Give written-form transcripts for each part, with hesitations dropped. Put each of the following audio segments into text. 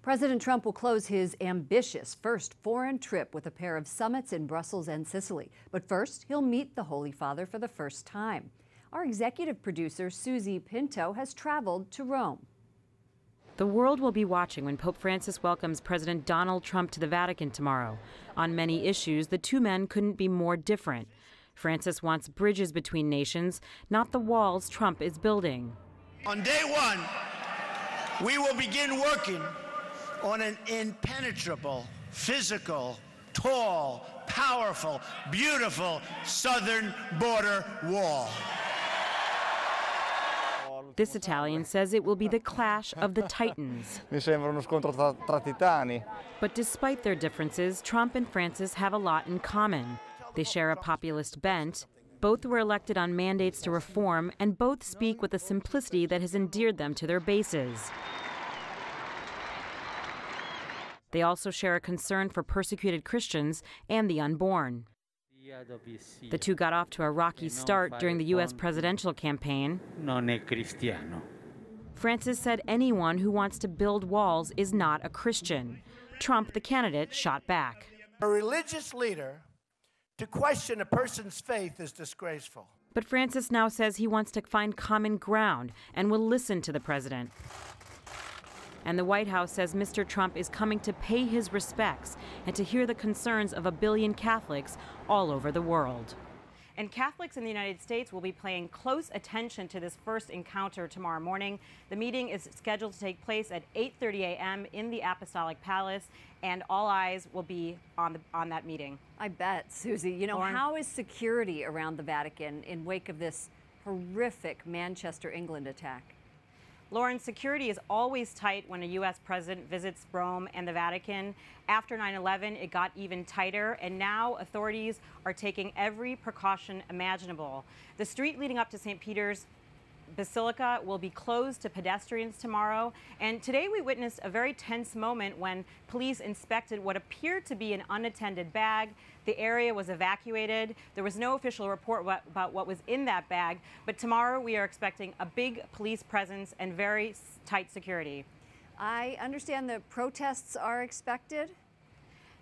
President Trump will close his ambitious first foreign trip with a pair of summits in Brussels and Sicily. But first, he'll meet the Holy Father for the first time. Our executive producer, Susie Pinto, has traveled to Rome. The world will be watching when Pope Francis welcomes President Donald Trump to the Vatican tomorrow. On many issues, the two men couldn't be more different. Francis wants bridges between nations, not the walls Trump is building. On day one, we will begin working on an impenetrable, physical, tall, powerful, beautiful southern border wall. This Italian says it will be the clash of the titans. Mi sembra uno scontro tra titani. But despite their differences, Trump and Francis have a lot in common. They share a populist bent. Both were elected on mandates to reform, and both speak with a simplicity that has endeared them to their bases. They also share a concern for persecuted Christians and the unborn. The two got off to a rocky start during the U.S. presidential campaign. Francis said anyone who wants to build walls is not a Christian. Trump, the candidate, shot back. A religious leader to question a person's faith is disgraceful. But Francis now says he wants to find common ground and will listen to the president. And the White House says Mr. Trump is coming to pay his respects and to hear the concerns of 1 billion Catholics all over the world. And Catholics in the United States will be paying close attention to this first encounter tomorrow morning. The meeting is scheduled to take place at 8:30 a.m. in the Apostolic Palace, and all eyes will be on that meeting. I bet, Susie. You know, Lauren? How is security around the Vatican in wake of this horrific Manchester, England attack? Lauren, security is always tight when a U.S. president visits Rome and the Vatican. After 9/11, it got even tighter, and now authorities are taking every precaution imaginable. The street leading up to St. Peter's Basilica will be closed to pedestrians tomorrow. And today we witnessed a very tense moment when police inspected what appeared to be an unattended bag. The area was evacuated. There was no official report about what was in that bag. But tomorrow we are expecting a big police presence and very tight security. I understand the protests are expected.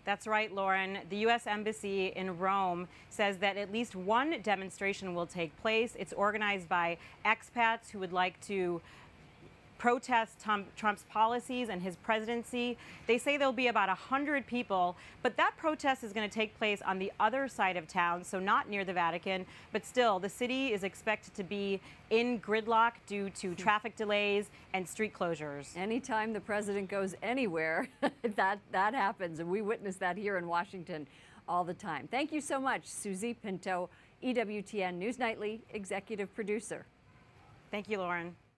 That's right, Lauren. The U.S. Embassy in Rome says that at least one demonstration will take place. It's organized by expats who would like to protest Trump's policies and his presidency. They say there'll be about 100 people, but that protest is going to take place on the other side of town, so not near the Vatican. But still, the city is expected to be in gridlock due to traffic delays and street closures. Anytime the president goes anywhere, that happens, and we witness that here in Washington all the time. Thank you so much, Susie Pinto, EWTN News Nightly executive producer. Thank you, Lauren.